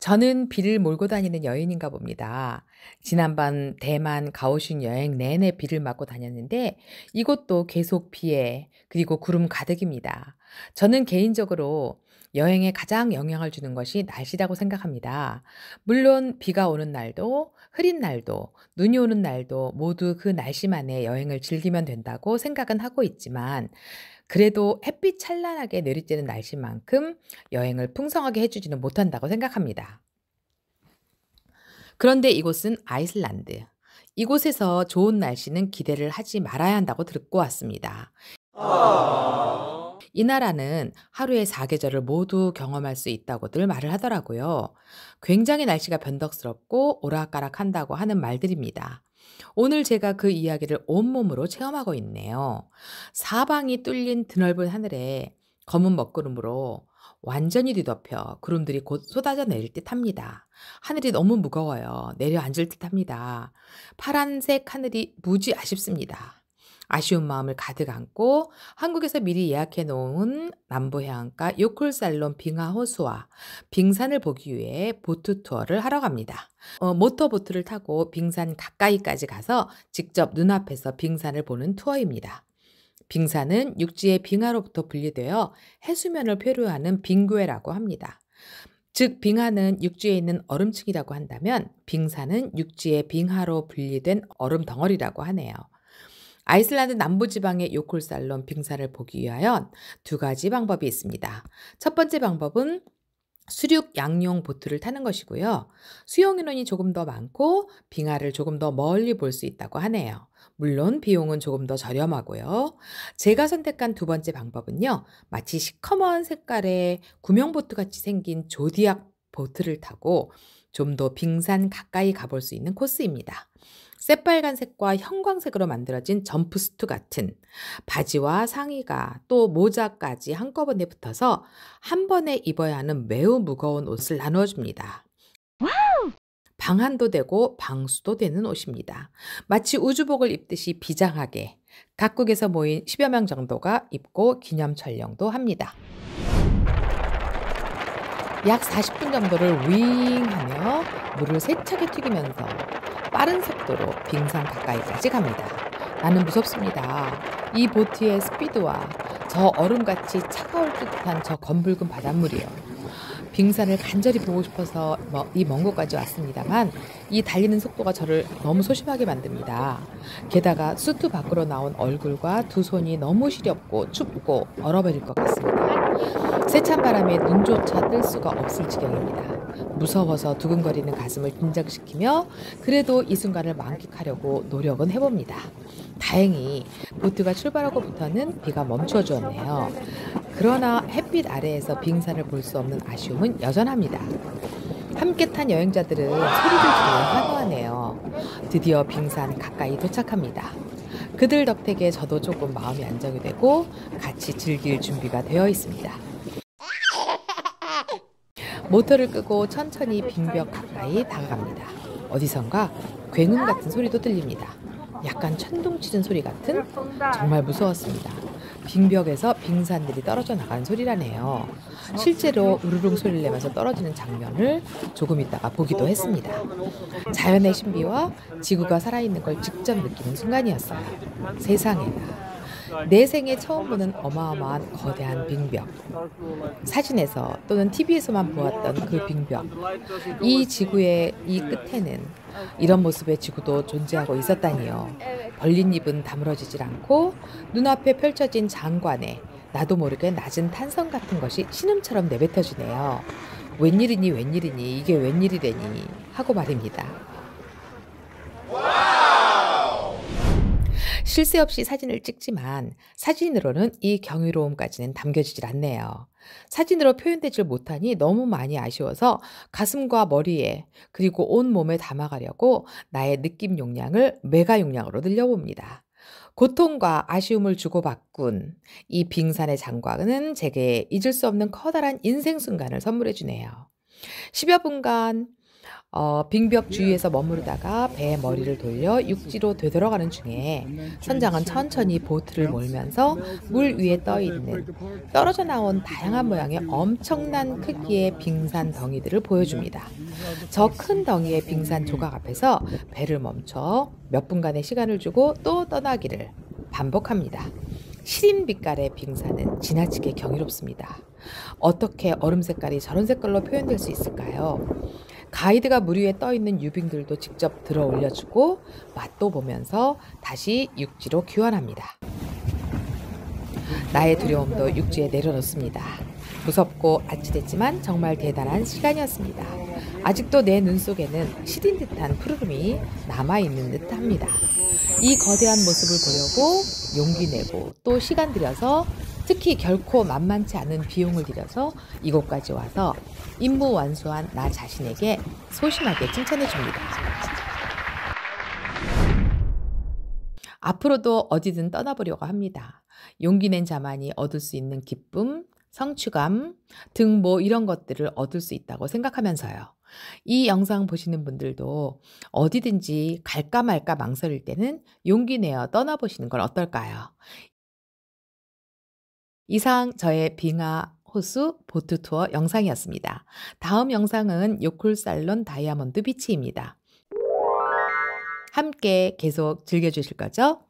저는 비를 몰고 다니는 여인인가 봅니다. 지난번 대만 가오슝 여행 내내 비를 맞고 다녔는데 이곳도 계속 비에 그리고 구름 가득입니다. 저는 개인적으로 여행에 가장 영향을 주는 것이 날씨라고 생각합니다. 물론 비가 오는 날도 흐린 날도 눈이 오는 날도 모두 그 날씨만의 여행을 즐기면 된다고 생각은 하고 있지만 그래도 햇빛 찬란하게 내리쬐는 날씨만큼 여행을 풍성하게 해주지는 못한다고 생각합니다. 그런데 이곳은 아이슬란드. 이곳에서 좋은 날씨는 기대를 하지 말아야 한다고 듣고 왔습니다. 이 나라는 하루에 4계절을 모두 경험할 수 있다고들 말을 하더라고요. 굉장히 날씨가 변덕스럽고 오락가락한다고 하는 말들입니다. 오늘 제가 그 이야기를 온몸으로 체험하고 있네요. 사방이 뚫린 드넓은 하늘에 검은 먹구름으로 완전히 뒤덮여 구름들이 곧 쏟아져 내릴 듯 합니다. 하늘이 너무 무거워요. 내려앉을 듯 합니다. 파란색 하늘이 무지 아쉽습니다. 아쉬운 마음을 가득 안고 한국에서 미리 예약해 놓은 남부해안가 요콜살롬 빙하호수와 빙산을 보기 위해 보트 투어를 하러 갑니다. 모터보트를 타고 빙산 가까이까지 가서 직접 눈앞에서 빙산을 보는 투어입니다. 빙산은 육지의 빙하로부터 분리되어 해수면을 표류하는 빙괴라고 합니다. 즉 빙하는 육지에 있는 얼음층이라고 한다면 빙산은 육지의 빙하로 분리된 얼음 덩어리라고 하네요. 아이슬란드 남부지방의 요콜살롬 빙산을 보기 위하여 두 가지 방법이 있습니다. 첫 번째 방법은 수륙 양용 보트를 타는 것이고요. 수용 인원이 조금 더 많고 빙하를 조금 더 멀리 볼 수 있다고 하네요. 물론 비용은 조금 더 저렴하고요. 제가 선택한 두 번째 방법은요. 마치 시커먼 색깔의 구명보트 같이 생긴 조디악 보트를 타고 좀 더 빙산 가까이 가볼 수 있는 코스입니다. 새빨간색과 형광색으로 만들어진 점프수트 같은 바지와 상의가 또 모자까지 한꺼번에 붙어서 한 번에 입어야 하는 매우 무거운 옷을 나누어 줍니다. 방한도 되고 방수도 되는 옷입니다. 마치 우주복을 입듯이 비장하게 각국에서 모인 10여 명 정도가 입고 기념 촬영도 합니다. 약 40분 정도를 윙 하며 물을 세차게 튀기면서 빠른 속도로 빙산 가까이까지 갑니다. 나는 무섭습니다. 이 보트의 스피드와 저 얼음같이 차가울 듯한 저 검붉은 바닷물이요. 빙산을 간절히 보고 싶어서 이 먼 곳까지 왔습니다만 이 달리는 속도가 저를 너무 소심하게 만듭니다. 게다가 수트 밖으로 나온 얼굴과 두 손이 너무 시렵고 춥고 얼어버릴 것 같습니다. 세찬 바람에 눈조차 뜰 수가 없을 지경입니다. 무서워서 두근거리는 가슴을 긴장시키며 그래도 이 순간을 만끽하려고 노력은 해봅니다. 다행히 보트가 출발하고부터는 비가 멈춰 주었네요. 그러나 햇빛 아래에서 빙산을 볼 수 없는 아쉬움은 여전합니다. 함께 탄 여행자들은 소리를 지르며 환호하네요. 드디어 빙산 가까이 도착합니다. 그들 덕택에 저도 조금 마음이 안정이 되고 같이 즐길 준비가 되어 있습니다. 모터를 끄고 천천히 빙벽 가까이 다가갑니다. 어디선가 굉음 같은 소리도 들립니다. 약간 천둥치는 소리 같은 정말 무서웠습니다. 빙벽에서 빙산들이 떨어져 나가는 소리라네요. 실제로 우르릉 소리를 내면서 떨어지는 장면을 조금 있다가 보기도 했습니다. 자연의 신비와 지구가 살아있는 걸 직접 느끼는 순간이었어요. 세상에나. 내 생에 처음 보는 어마어마한 거대한 빙벽. 사진에서 또는 TV에서만 보았던 그 빙벽. 이 지구의 이 끝에는 이런 모습의 지구도 존재하고 있었다니요. 벌린 입은 다물어지질 않고 눈앞에 펼쳐진 장관에 나도 모르게 낮은 탄성 같은 것이 신음처럼 내뱉어지네요. 웬일이니 웬일이니 이게 웬일이래니 하고 말입니다. 쉴 새 없이 사진을 찍지만 사진으로는 이 경이로움까지는 담겨지질 않네요. 사진으로 표현되질 못하니 너무 많이 아쉬워서 가슴과 머리에 그리고 온 몸에 담아가려고 나의 느낌 용량을 메가 용량으로 늘려봅니다. 고통과 아쉬움을 주고받군 이 빙산의 장관은 제게 잊을 수 없는 커다란 인생 순간을 선물해 주네요. 10여 분간 빙벽 주위에서 머무르다가 배의 머리를 돌려 육지로 되돌아가는 중에 선장은 천천히 보트를 몰면서 물 위에 떠 있는 떨어져 나온 다양한 모양의 엄청난 크기의 빙산 덩이들을 보여줍니다. 저 큰 덩이의 빙산 조각 앞에서 배를 멈춰 몇 분간의 시간을 주고 또 떠나기를 반복합니다. 시린 빛깔의 빙산은 지나치게 경이롭습니다. 어떻게 얼음 색깔이 저런 색깔로 표현될 수 있을까요? 가이드가 물 위에 떠 있는 유빙들도 직접 들어 올려주고 맛도 보면서 다시 육지로 귀환합니다. 나의 두려움도 육지에 내려놓습니다. 무섭고 아찔했지만 정말 대단한 시간이었습니다. 아직도 내 눈 속에는 시린 듯한 푸르름이 남아있는 듯합니다. 이 거대한 모습을 보려고 용기 내고 또 시간 들여서 특히 결코 만만치 않은 비용을 들여서 이곳까지 와서 임무완수한 나 자신에게 소심하게 칭찬해 줍니다. 앞으로도 어디든 떠나보려고 합니다. 용기 낸 자만이 얻을 수 있는 기쁨, 성취감 등 이런 것들을 얻을 수 있다고 생각하면서요. 이 영상 보시는 분들도 어디든지 갈까 말까 망설일 때는 용기 내어 떠나보시는 건 어떨까요? 이상 저의 빙하 호수 보트 투어 영상이었습니다. 다음 영상은 요콜살론 다이아몬드 비치입니다. 함께 계속 즐겨주실 거죠?